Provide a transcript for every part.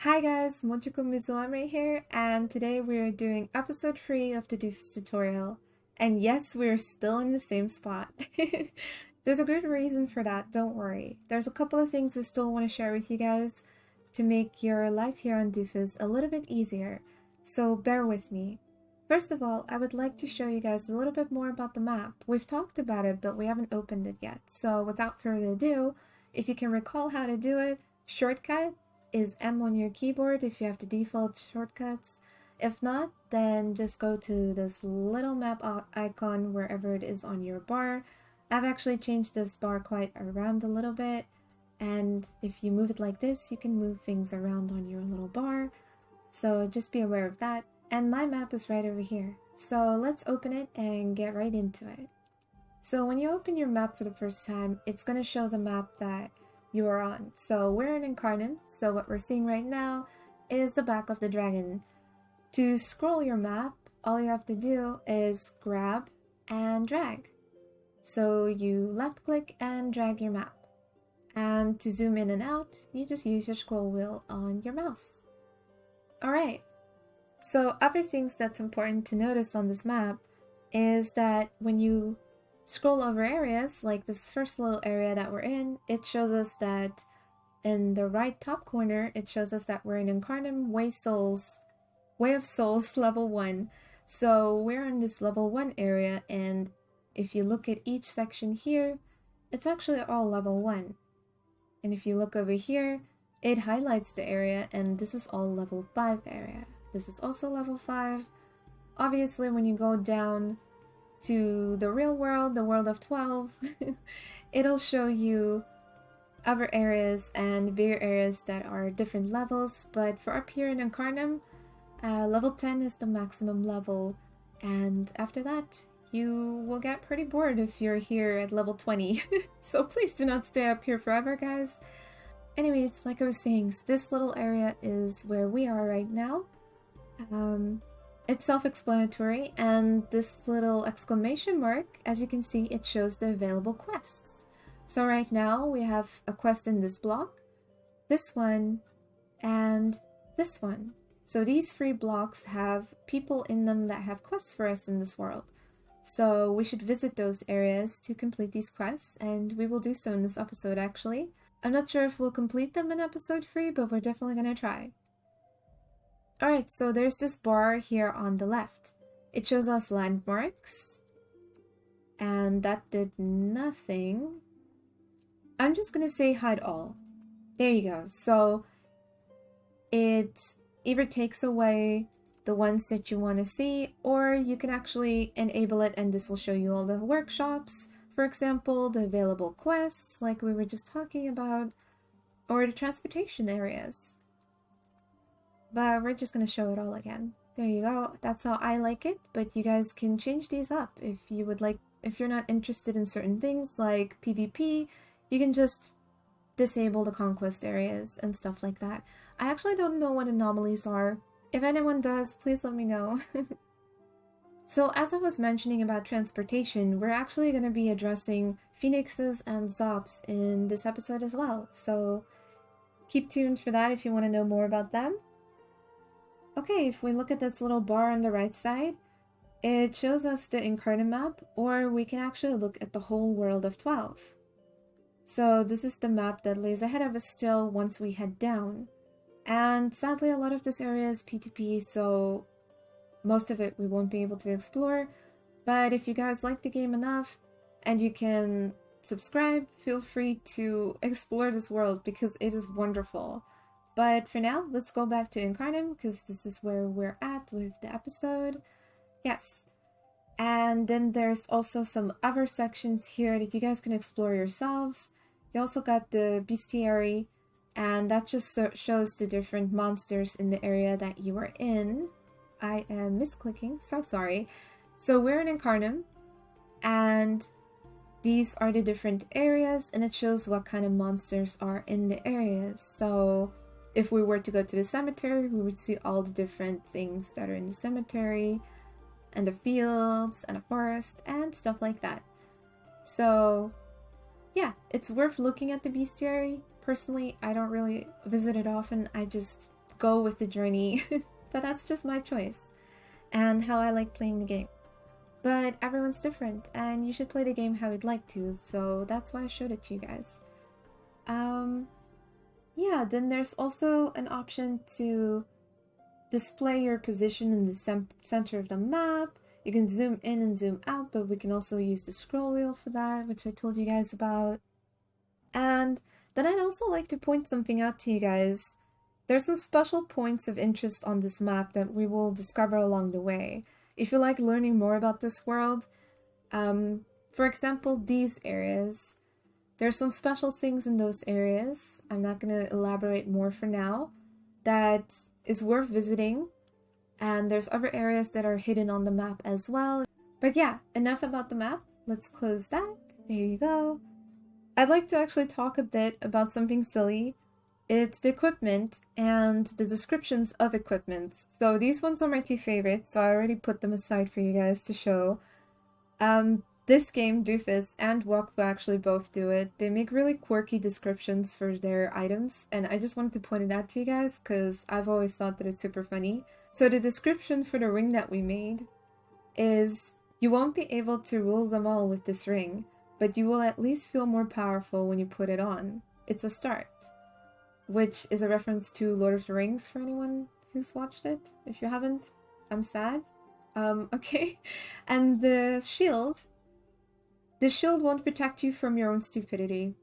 Hi guys, Mochiko Mizuame here, and today we are doing episode 3 of the Dofus tutorial. And yes, we're still in the same spot. There's a good reason for that, don't worry. There's a couple of things I still want to share with you guys to make your life here on Dofus a little bit easier, so bear with me. First of all, I would like to show you guys a little bit more about the map. We've talked about it, but we haven't opened it yet. So without further ado, if you can recall how to do it, shortcut is M on your keyboard if you have the default shortcuts. If not, then just go to this little map icon wherever it is on your bar. I've actually changed this bar quite around a little bit, and if you move it like this, you can move things around on your little bar. So just be aware of that. And my map is right over here. So let's open it and get right into it. So when you open your map for the first time, it's going to show the map that you are on. So we're in Incarnam, so what we're seeing right now is the back of the dragon. To scroll your map, all you have to do is grab and drag. So you left click and drag your map. And to zoom in and out, you just use your scroll wheel on your mouse. Alright, so other things that's important to notice on this map is that when you scroll over areas, like this first little area that we're in, it shows us that in the right top corner, it shows us that we're in Incarnam Way of Souls level 1. So we're in this level 1 area, and if you look at each section here, it's actually all level 1. And if you look over here, it highlights the area, and this is all level 5 area. This is also level 5. Obviously, when you go down to the real world, the world of 12, it'll show you other areas and bigger areas that are different levels, but for up here in Incarnam, level 10 is the maximum level, and after that, you will get pretty bored if you're here at level 20, so please do not stay up here forever, guys. Anyways, like I was saying, this little area is where we are right now. It's self-explanatory, and this little exclamation mark, as you can see, it shows the available quests. So right now we have a quest in this block, this one, and this one. So these 3 blocks have people in them that have quests for us in this world. So we should visit those areas to complete these quests, and we will do so in this episode actually. I'm not sure if we'll complete them in episode 3, but we're definitely gonna try. Alright, so there's this bar here on the left. It shows us landmarks, and that did nothing. I'm just gonna say hide all. There you go. So it either takes away the ones that you want to see, or you can actually enable it and this will show you all the workshops, for example, the available quests like we were just talking about, or the transportation areas. But we're just gonna show it all again. There you go. That's how I like it, but you guys can change these up if you would like. If you're not interested in certain things like PvP, you can just disable the conquest areas and stuff like that. I actually don't know what anomalies are. If anyone does, please let me know. So as I was mentioning about transportation, we're actually going to be addressing phoenixes and zops in this episode as well. So keep tuned for that if you want to know more about them. Okay, if we look at this little bar on the right side, it shows us the Incarnam map, or we can actually look at the whole world of 12. So this is the map that lays ahead of us still once we head down. And sadly, a lot of this area is P2P, so most of it we won't be able to explore. But if you guys like the game enough and you can subscribe, feel free to explore this world because it is wonderful. But for now, let's go back to Incarnam because this is where we're at with the episode. Yes. And then there's also some other sections here that you guys can explore yourselves. You also got the bestiary, and that just shows the different monsters in the area that you are in. I am misclicking, so sorry. So we're in Incarnam, and these are the different areas, and it shows what kind of monsters are in the areas. So if we were to go to the cemetery, we would see all the different things that are in the cemetery, and the fields, and the forest, and stuff like that. So yeah, it's worth looking at the bestiary. Personally, I don't really visit it often. I just go with the journey. But that's just my choice and how I like playing the game. But everyone's different, and you should play the game how you'd like to, so that's why I showed it to you guys. Yeah, then there's also an option to display your position in the center of the map. You can zoom in and zoom out, but we can also use the scroll wheel for that, which I told you guys about. And then I'd also like to point something out to you guys. There's some special points of interest on this map that we will discover along the way. If you like learning more about this world, for example, these areas, there's some special things in those areas. I'm not going to elaborate more for now. That is worth visiting. And there's other areas that are hidden on the map as well. But yeah, enough about the map. Let's close that. There you go. I'd like to actually talk a bit about something silly. It's the equipment and the descriptions of equipment. So these ones are my two favorites, so I already put them aside for you guys to show. This game, Dofus and Wakfu actually both do it. They make really quirky descriptions for their items, and I just wanted to point it out to you guys because I've always thought that it's super funny. So the description for the ring that we made is, you won't be able to rule them all with this ring, but you will at least feel more powerful when you put it on. It's a start. Which is a reference to Lord of the Rings for anyone who's watched it. If you haven't, I'm sad. Okay. And the shield won't protect you from your own stupidity.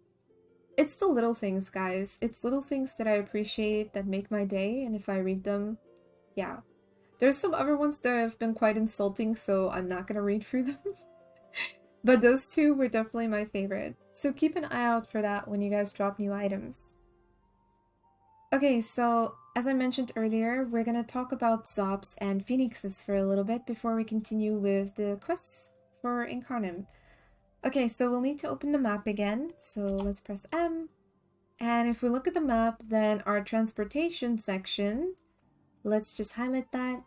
It's the little things, guys. It's little things that I appreciate that make my day, and if I read them, yeah. There's some other ones that have been quite insulting, so I'm not gonna read through them. But those two were definitely my favorite. So keep an eye out for that when you guys drop new items. Okay, so as I mentioned earlier, we're gonna talk about Zops and Phoenixes for a little bit before we continue with the quests for Incarnam. Okay, so we'll need to open the map again, so let's press M. And if we look at the map, then our transportation section, let's just highlight that.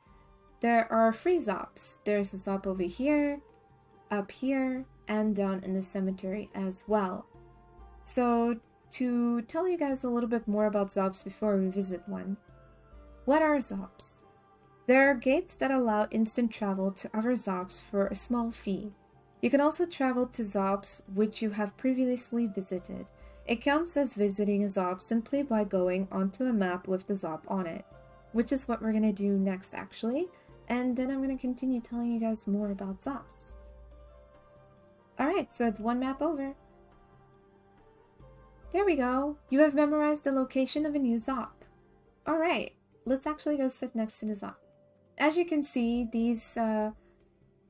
There are 3 Zops. There's a Zop over here, up here, and down in the cemetery as well. So to tell you guys a little bit more about Zops before we visit one. What are Zops? There are gates that allow instant travel to other Zops for a small fee. You can also travel to Zops which you have previously visited. It counts as visiting a Zop simply by going onto a map with the Zop on it, which is what we're going to do next actually, and then I'm going to continue telling you guys more about Zops. Alright, so it's one map over. There we go. You have memorized the location of a new Zop. Alright, let's actually go sit next to the Zop. As you can see, these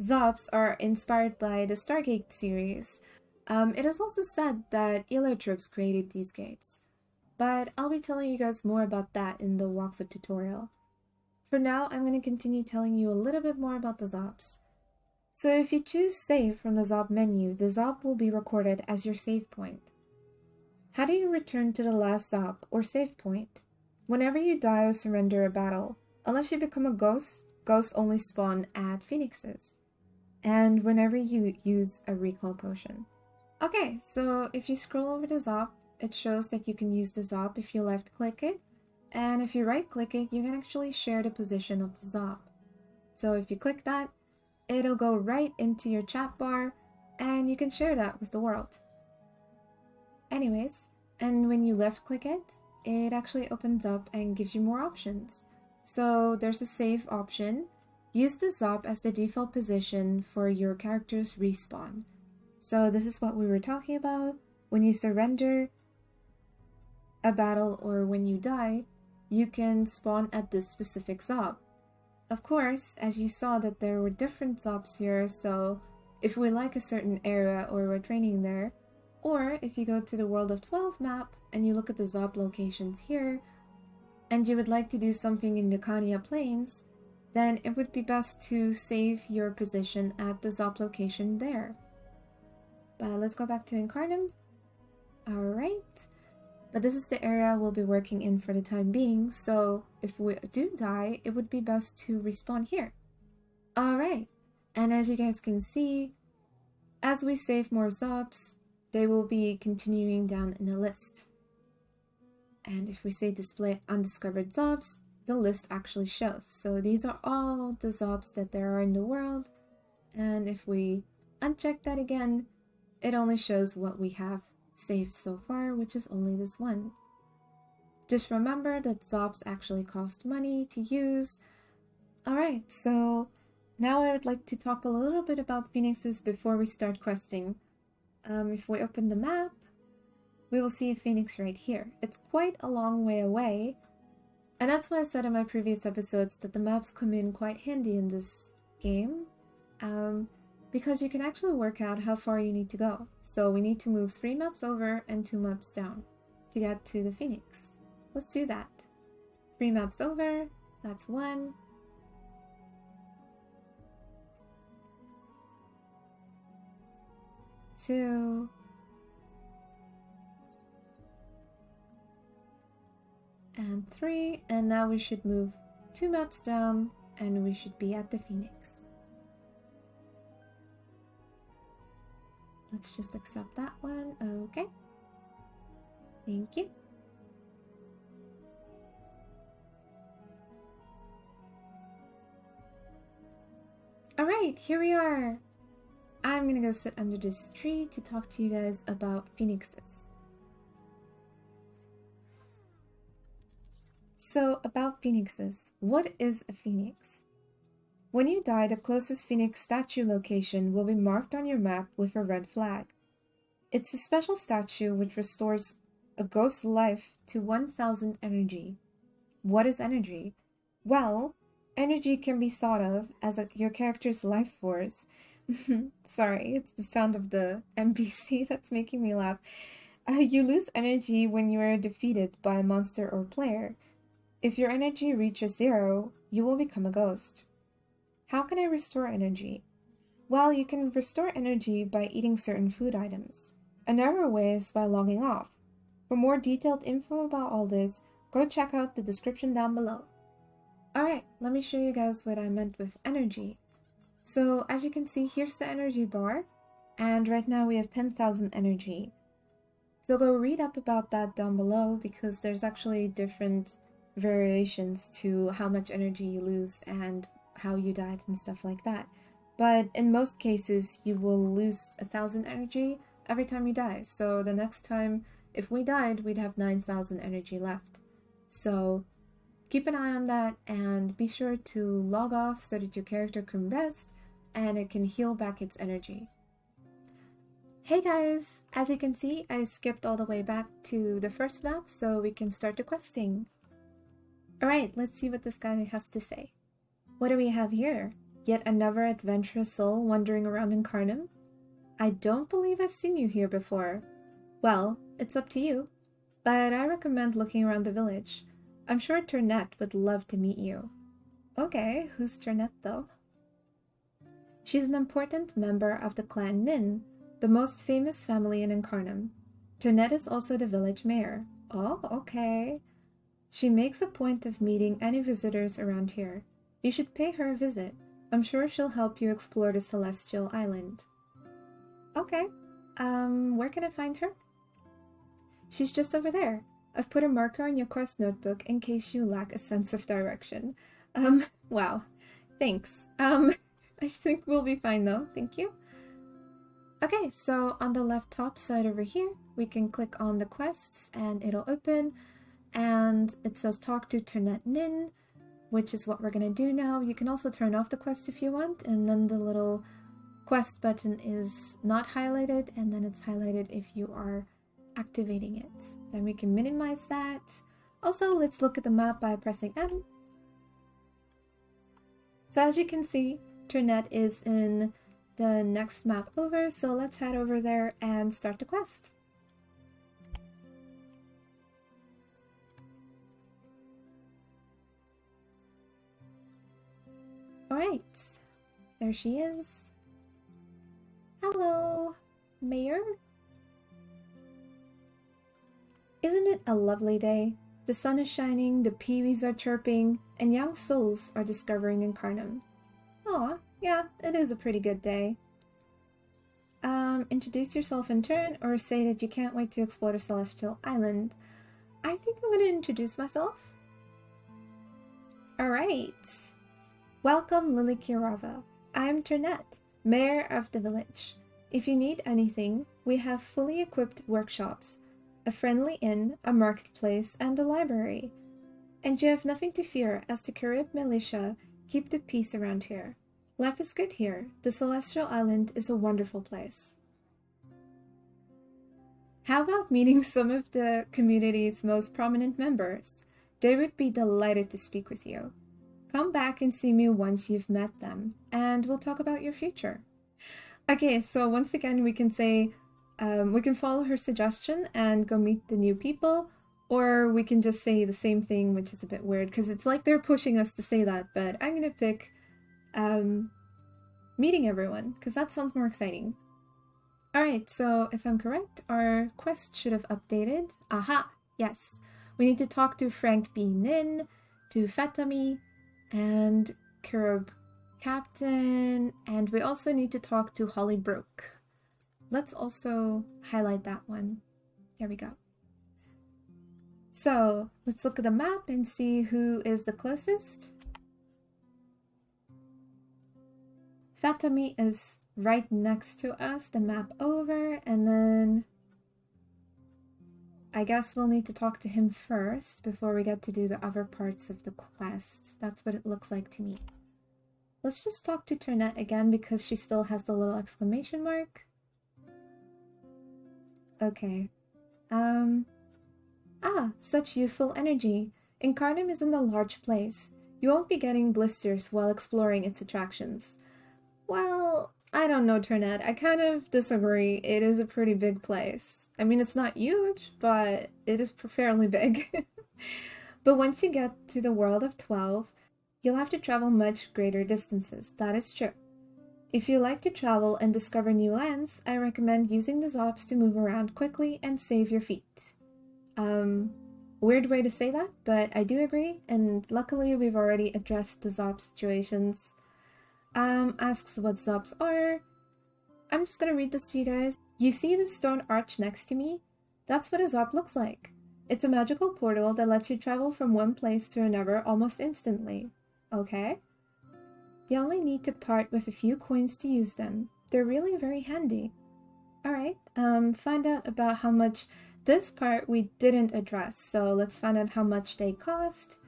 Zops are inspired by the Stargate series. It is also said that Eleutrops created these gates, but I'll be telling you guys more about that in the Wakfu tutorial. For now, I'm going to continue telling you a little bit more about the Zops. So if you choose Save from the Zop menu, the Zop will be recorded as your save point. How do you return to the last Zop or save point? Whenever you die or surrender a battle, unless you become a ghost, ghosts only spawn at Phoenixes. And whenever you use a recall potion. Okay, so if you scroll over the Zop, it shows that you can use the Zop if you left click it, and if you right click it, you can actually share the position of the Zop. So if you click that, it'll go right into your chat bar, and you can share that with the world. Anyways, and when you left click it, it actually opens up and gives you more options. So there's a save option. Use the Zop as the default position for your character's respawn. So this is what we were talking about. When you surrender a battle or when you die, you can spawn at this specific Zop. Of course, as you saw that there were different Zops here, so if we like a certain area or we're training there, or if you go to the World of 12 map and you look at the Zop locations here, and you would like to do something in the Kania Plains, then it would be best to save your position at the Zop location there. But let's go back to Incarnam. Alright. But this is the area we'll be working in for the time being, so if we do die, it would be best to respawn here. Alright. And as you guys can see, as we save more Zops, they will be continuing down in a list. And if we say display undiscovered Zops, the list actually shows. So these are all the Zobs that there are in the world, and if we uncheck that again, it only shows what we have saved so far, which is only this one. Just remember that Zobs actually cost money to use. Alright, so now I would like to talk a little bit about phoenixes before we start questing. If we open the map, we will see a phoenix right here. It's quite a long way away, and that's why I said in my previous episodes that the maps come in quite handy in this game, because you can actually work out how far you need to go. So we need to move 3 maps over and 2 maps down to get to the phoenix. Let's do that. 3 maps over, that's 1. 2. And 3, and now we should move 2 maps down and we should be at the phoenix. Let's just accept that one. Okay. Thank you. Alright, here we are. I'm gonna go sit under this tree to talk to you guys about phoenixes. So, about phoenixes. What is a phoenix? When you die, the closest phoenix statue location will be marked on your map with a red flag. It's a special statue which restores a ghost's life to 1000 energy. What is energy? Well, energy can be thought of as your character's life force. Sorry, it's the sound of the NPC that's making me laugh. You lose energy when you are defeated by a monster or player. If your energy reaches 0, you will become a ghost. How can I restore energy? Well, you can restore energy by eating certain food items. Another way is by logging off. For more detailed info about all this, go check out the description down below. Alright, let me show you guys what I meant with energy. So, as you can see, here's the energy bar, and right now we have 10,000 energy. So go read up about that down below, because there's actually different variations to how much energy you lose and how you died and stuff like that. But in most cases, you will lose 1,000 energy every time you die. So the next time, if we died, we'd have 9,000 energy left. So keep an eye on that and be sure to log off so that your character can rest and it can heal back its energy. Hey guys! As you can see, I skipped all the way back to the first map so we can start the questing. Alright, let's see what this guy has to say. What do we have here? Yet another adventurous soul wandering around Incarnam? I don't believe I've seen you here before. Well, it's up to you, but I recommend looking around the village. I'm sure Turnette would love to meet you. Okay, who's Turnette though? She's an important member of the clan Nin, the most famous family in Incarnam. Turnette is also the village mayor. Oh, okay. She makes a point of meeting any visitors around here. You should pay her a visit. I'm sure she'll help you explore the Celestial Island. Okay. Where can I find her? She's just over there. I've put a marker on your quest notebook in case you lack a sense of direction. Wow. Thanks. I think we'll be fine though. Thank you. Okay, so on the left top side over here, we can click on the quests and it'll open. And it says talk to Turnette Nin, which is what we're going to do now. You can also turn off the quest if you want, and then the little quest button is not highlighted, and then it's highlighted if you are activating it. Then we can minimize that. Also, let's look at the map by pressing M. So as you can see, Turnette is in the next map over, so let's head over there and start the quest. Alright, there she is. Hello, Mayor? Isn't it a lovely day? The sun is shining, the peewees are chirping, and young souls are discovering Incarnam. Aw, yeah, it is a pretty good day. Introduce yourself in turn, or say that you can't wait to explore the Celestial Island. I think I'm gonna introduce myself. Alright. Welcome, Lily Kirava. I'm Ternette, Mayor of the village. If you need anything, we have fully equipped workshops, a friendly inn, a marketplace, and a library. And you have nothing to fear as the Carib militia keep the peace around here. Life is good here. The Celestial Island is a wonderful place. How about meeting some of the community's most prominent members? They would be delighted to speak with you. Come back and see me once you've met them, and we'll talk about your future. Okay, so once again, we can say, we can follow her suggestion and go meet the new people, or we can just say the same thing, which is a bit weird, because it's like they're pushing us to say that, but I'm gonna pick meeting everyone, because that sounds more exciting. Alright, so if I'm correct, our quest should have updated. Aha! Yes. We need to talk to Frank B. Nin, to Fatami, and Carib Captain, and we also need to talk to Holly Brook. Let's also highlight that one. Here we go. So, let's look at the map and see who is the closest. Fatami is right next to us, the map over, and then I guess we'll need to talk to him first before we get to do the other parts of the quest. That's what it looks like to me. Let's just talk to Ternette again because she still has the little exclamation mark. Okay. Such youthful energy. Incarnam isn't a large place. You won't be getting blisters while exploring its attractions. Well, I don't know, Ternette. I kind of disagree. It is a pretty big place. I mean, it's not huge, but it is fairly big. But once you get to the world of 12, you'll have to travel much greater distances. That is true. If you like to travel and discover new lands, I recommend using the Zops to move around quickly and save your feet. Weird way to say that, but I do agree, and luckily we've already addressed the Zop situations. Asks what Zops are. I'm just gonna read this to you guys. You see the stone arch next to me? That's what a Zop looks like. It's a magical portal that lets you travel from one place to another almost instantly. Okay? You only need to part with a few coins to use them. They're really very handy. Alright, find out about how much. This part we didn't address, so let's find out how much they cost.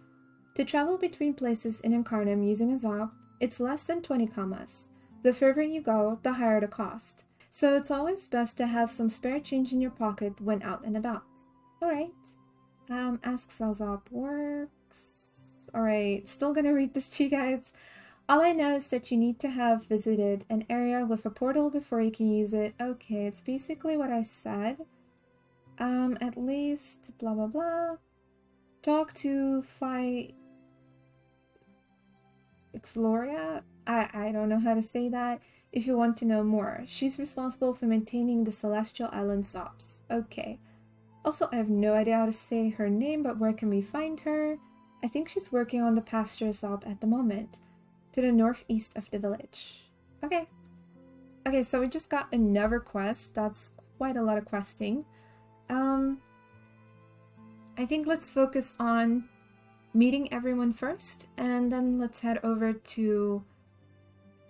To travel between places in Incarnam using a Zop, it's less than 20 commas. The further you go, the higher the cost. So it's always best to have some spare change in your pocket when out and about. Alright. Asks how Zop works. Alright, still gonna read this to you guys. All I know is that you need to have visited an area with a portal before you can use it. Okay, it's basically what I said. At least, blah blah blah. Talk to Xloria? I don't know how to say that. If you want to know more, she's responsible for maintaining the Celestial Island Zops. Okay. Also, I have no idea how to say her name, but where can we find her? I think she's working on the pasture Zop at the moment, to the northeast of the village. Okay. Okay, so we just got another quest. That's quite a lot of questing. I think let's focus on meeting everyone first, and then let's head over to,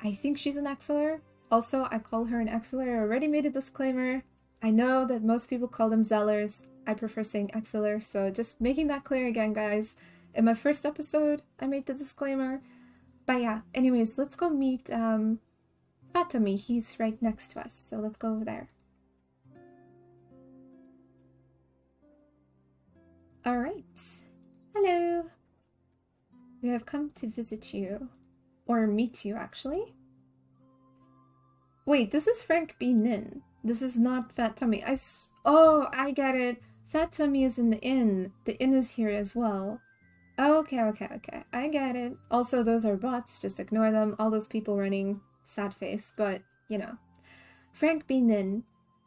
I think she's an Exeler. Also, I call her an Exeler. I already made a disclaimer. I know that most people call them Zellers. I prefer saying Exeler, so just making that clear again, guys. In my first episode, I made the disclaimer. But yeah, anyways, let's go meet Fatami. He's right next to us, so let's go over there. Alright. Hello. We have come to visit you. Or meet you, actually. Wait, this is Frank B. Nin. This is not Fat Tummy. Oh, I get it. Fat Tummy is in the inn. The inn is here as well. Okay. I get it. Also, those are bots. Just ignore them. All those people running. Sad face, but, you know. Frank B. Nin.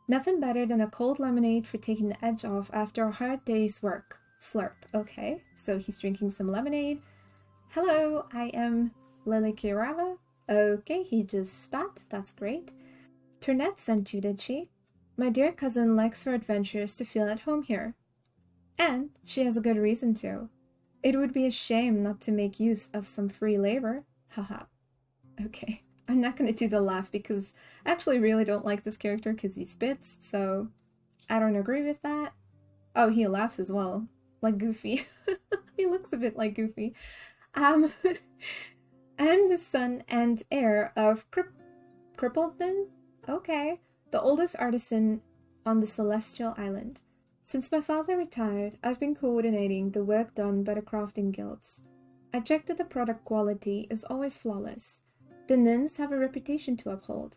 Nothing better than a cold lemonade for taking the edge off after a hard day's work. Slurp. Okay, so he's drinking some lemonade. Hello, I am Lily Kirava. Okay, he just spat. That's great. Ternette sent you, did she? My dear cousin likes for adventurers to feel at home here. And she has a good reason to. It would be a shame not to make use of some free labor. Haha. Okay. I'm not gonna do the laugh because I actually really don't like this character because he spits, so I don't agree with that. Oh, he laughs as well. Like Goofy. He looks a bit like Goofy. I'm the son and heir of Crippleton? Okay. The oldest artisan on the Celestial Island. Since my father retired, I've been coordinating the work done by the crafting guilds. I check that the product quality is always flawless. The nuns have a reputation to uphold.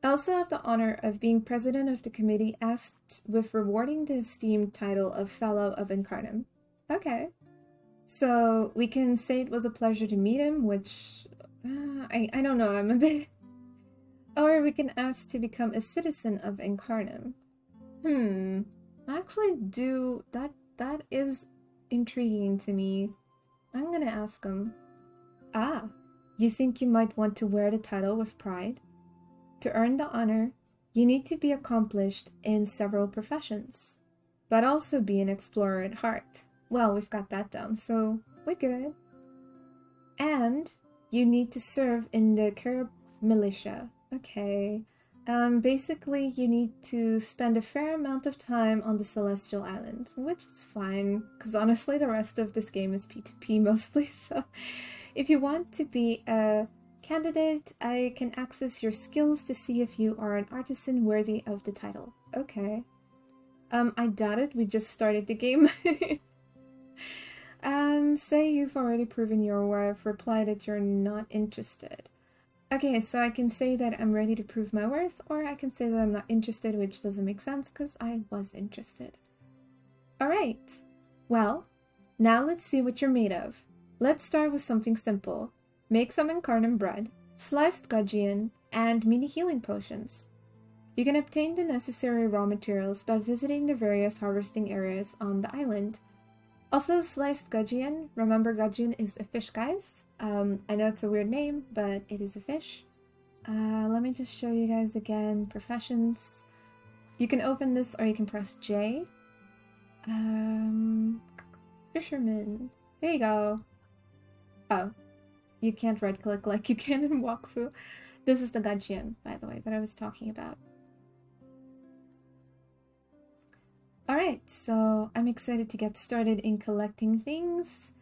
I also have the honor of being president of the committee tasked with rewarding the esteemed title of Fellow of Incarnam. Okay. So we can say it was a pleasure to meet him, which... I don't know, I'm a bit... Or we can ask to become a citizen of Incarnam. Actually that is intriguing to me. I'm gonna ask him. Ah, you think you might want to wear the title with pride? To earn the honor, you need to be accomplished in several professions, but also be an explorer at heart. Well, we've got that down, so we're good. And you need to serve in the Carib militia. Okay. Basically, you need to spend a fair amount of time on the Celestial Island, which is fine, because honestly the rest of this game is P2P mostly, so if you want to be a candidate, I can access your skills to see if you are an artisan worthy of the title. Okay. I doubt it, we just started the game. Say you've already proven your worth, reply that you're not interested. Okay, so I can say that I'm ready to prove my worth, or I can say that I'm not interested, which doesn't make sense because I was interested. Alright, well, now let's see what you're made of. Let's start with something simple. Make some Incarnam bread, sliced gudgeon, and mini healing potions. You can obtain the necessary raw materials by visiting the various harvesting areas on the island. Also, sliced gudgeon. Remember, gudgeon is a fish, guys. I know it's a weird name, but it is a fish. Let me just show you guys again. Professions. You can open this or you can press J. Fisherman. There you go. Oh, you can't right click like you can in Walkthrough. This is the gudgeon, by the way, that I was talking about. Alright, so I'm excited to get started in collecting things.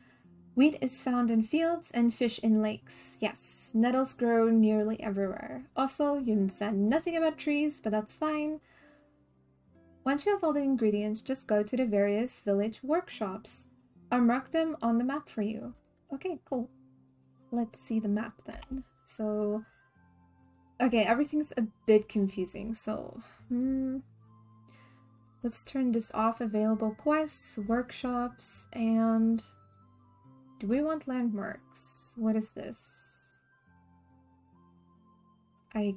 Wheat is found in fields and fish in lakes. Yes, nettles grow nearly everywhere. Also, you said nothing about trees, but that's fine. Once you have all the ingredients, just go to the various village workshops. I'll mark them on the map for you. Okay, cool. Let's see the map then. So, okay, everything's a bit confusing, so... Let's turn this off. Available quests, workshops, and... Do we want landmarks? What is this? I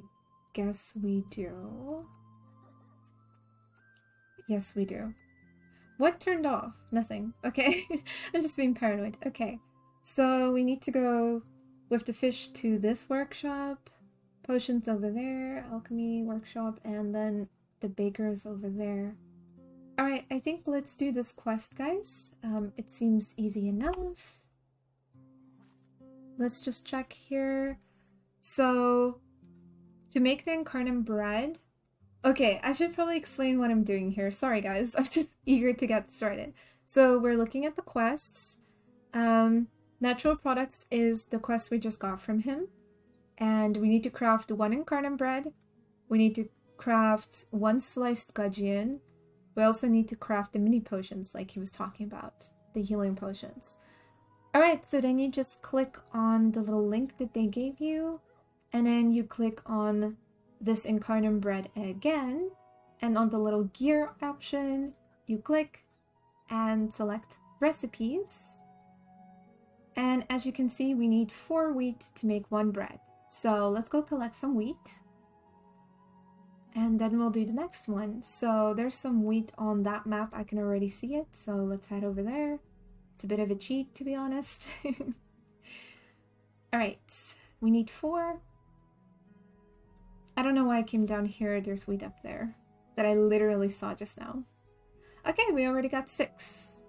guess we do. Yes, we do. What turned off? Nothing. Okay. I'm just being paranoid. Okay. So we need to go with the fish to this workshop. Potions over there. Alchemy workshop. And then the baker's over there. Alright, I think let's do this quest, guys. It seems easy enough. Let's just check here. So, to make the Incarnam bread... Okay, I should probably explain what I'm doing here. Sorry, guys. I'm just eager to get started. So, we're looking at the quests. Natural products is the quest we just got from him. And we need to craft 1 Incarnam bread. We need to craft 1 sliced gudgeon. We also need to craft the mini potions like he was talking about, the healing potions. Alright, so then you just click on the little link that they gave you, and then you click on this Incarnam bread again, and on the little gear option, you click and select recipes. And as you can see, we need 4 wheat to make 1 bread. So let's go collect some wheat. And then we'll do the next one. So there's some wheat on that map. I can already see it. So let's head over there. It's a bit of a cheat, to be honest. Alright. We need 4. I don't know why I came down here. There's wheat up there. That I literally saw just now. Okay, we already got 6.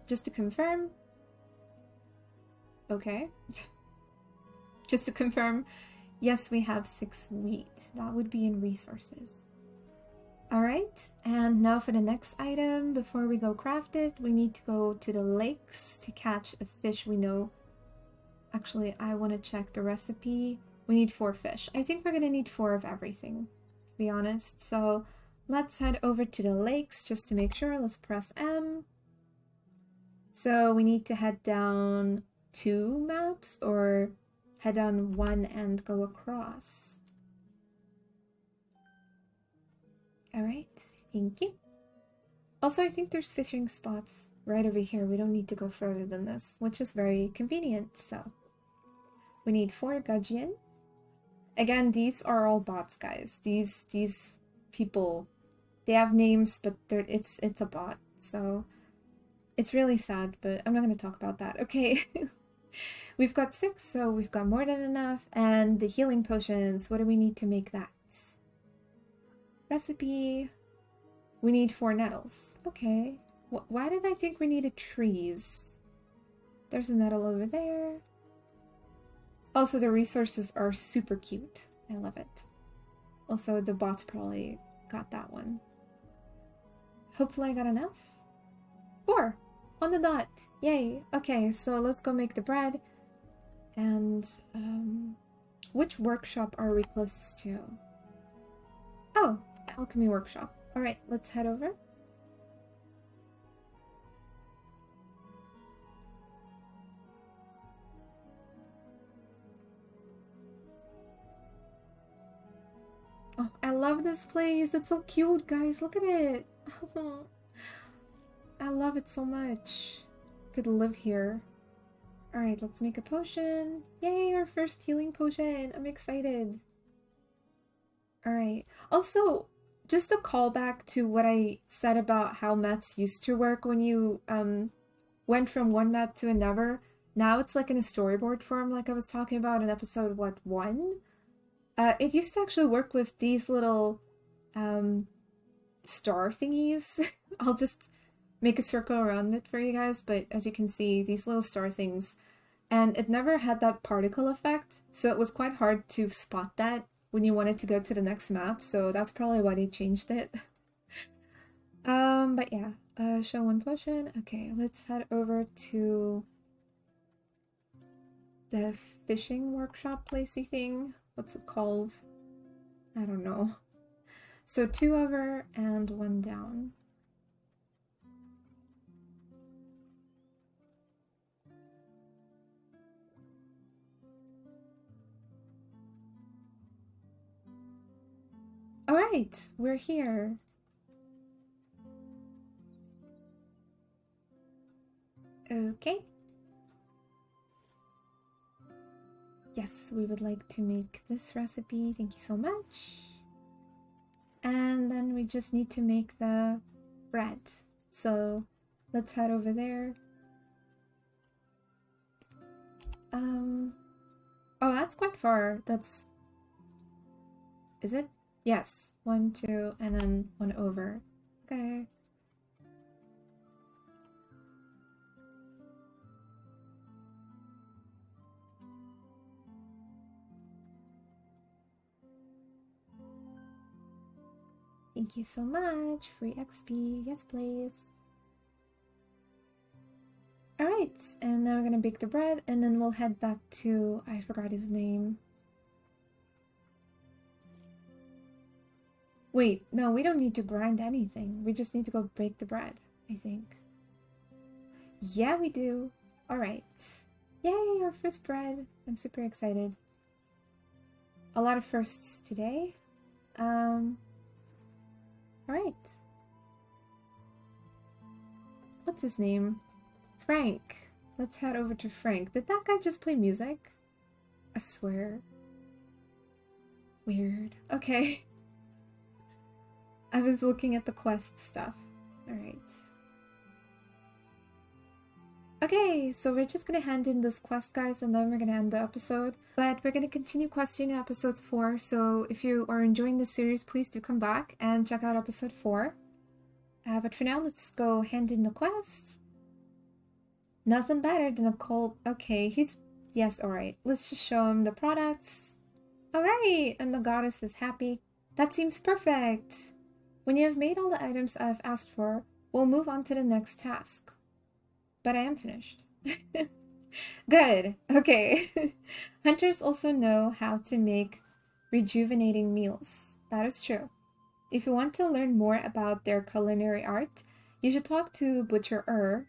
Just to confirm. Okay. Just to confirm, yes, we have 6 wheat. That would be in resources. Alright, and now for the next item, before we go craft it, we need to go to the lakes to catch a fish we know. Actually, I want to check the recipe. We need 4 fish. I think we're gonna need 4 of everything, to be honest. So let's head over to the lakes just to make sure. Let's press M. So we need to head down 2 maps or head down 1 and go across. Alright, thank you. Also, I think there's fishing spots right over here. We don't need to go further than this, which is very convenient. So we need 4 gudgeon. Again, these are all bots, guys. These people, they have names, but it's a bot. So it's really sad, but I'm not going to talk about that. Okay. We've got 6, so we've got more than enough. And the healing potions, what do we need to make that? Recipe. We need 4 nettles. Okay. Why did I think we needed trees? There's a nettle over there. Also, the resources are super cute. I love it. Also, the bots probably got that one. Hopefully I got enough. 4! On the dot! Yay! Okay, so let's go make the bread. And, which workshop are we closest to? Oh, Alchemy Workshop. Alright, let's head over. Oh, I love this place. It's so cute, guys. Look at it. I love it so much. Could live here. Alright, let's make a potion. Yay, our first healing potion. I'm excited. Alright. Also, just a callback to what I said about how maps used to work when you went from one map to another. Now it's like in a storyboard form, like I was talking about in episode, what, 1? It used to actually work with these little star thingies. I'll just make a circle around it for you guys, but as you can see, these little star things. And it never had that particle effect, so it was quite hard to spot that when you wanted to go to the next map, so that's probably why they changed it. But yeah, show 1 potion. Okay, let's head over to the fishing workshop placey thing. What's it called? I don't know. So 2 over and 1 down. Alright, we're here. Okay. Yes, we would like to make this recipe. Thank you so much. And then we just need to make the bread. So let's head over there. Oh, that's quite far. That's... Is it? Yes. 1, 2, and then 1 over. Okay. Thank you so much. Free XP. Yes, please. Alright, and now we're gonna bake the bread, and then we'll head back to... I forgot his name. Wait, no, we don't need to grind anything. We just need to go bake the bread, I think. Yeah, we do. Alright. Yay, our first bread. I'm super excited. A lot of firsts today. Alright. What's his name? Frank. Let's head over to Frank. Did that guy just play music? I swear. Weird. Okay. I was looking at the quest stuff. Alright. Okay, so we're just gonna hand in this quest, guys, and then we're gonna end the episode. But we're gonna continue questing in episode 4, so if you are enjoying this series, please do come back and check out episode 4. But for now, let's go hand in the quest. Nothing better than a cold... Okay, he's... Yes, alright. Let's just show him the products. Alright, and the goddess is happy. That seems perfect. When you have made all the items I've asked for, we'll move on to the next task. But I am finished. Good. Okay. Hunters also know how to make rejuvenating meals. That is true. If you want to learn more about their culinary art, you should talk to Butcher.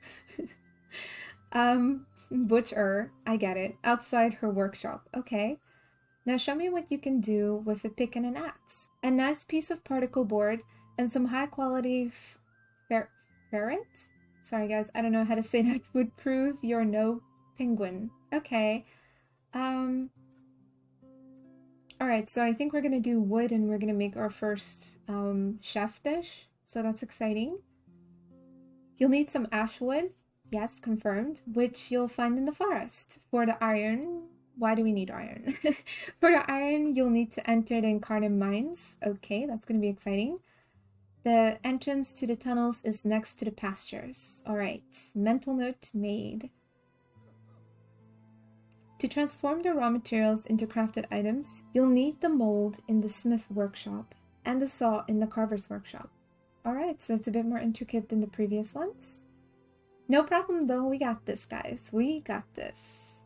Butcher, I get it, outside her workshop. Okay. Now show me what you can do with a pick and an axe. A nice piece of particle board and some high quality ferret? Sorry guys, I don't know how to say that. Would prove you're no penguin. Okay. Alright, so I think we're gonna do wood and we're gonna make our first chef dish. So that's exciting. You'll need some ash wood. Yes, confirmed. Which you'll find in the forest. For the iron... Why do we need iron? For the iron, you'll need to enter the Incarnam mines. Okay, that's gonna be exciting. The entrance to the tunnels is next to the pastures. Alright, mental note made. To transform the raw materials into crafted items, you'll need the mold in the smith workshop and the saw in the carver's workshop. Alright, so it's a bit more intricate than the previous ones. No problem though, we got this guys, we got this.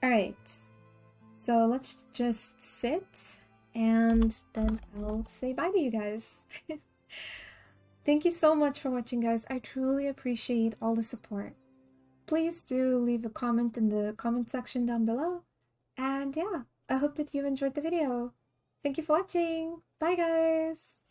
Alright, so let's just sit and then I'll say bye to you guys. Thank you so much for watching guys, I truly appreciate all the support. Please do leave a comment in the comment section down below. And yeah, I hope that you enjoyed the video. Thank you for watching. Bye guys!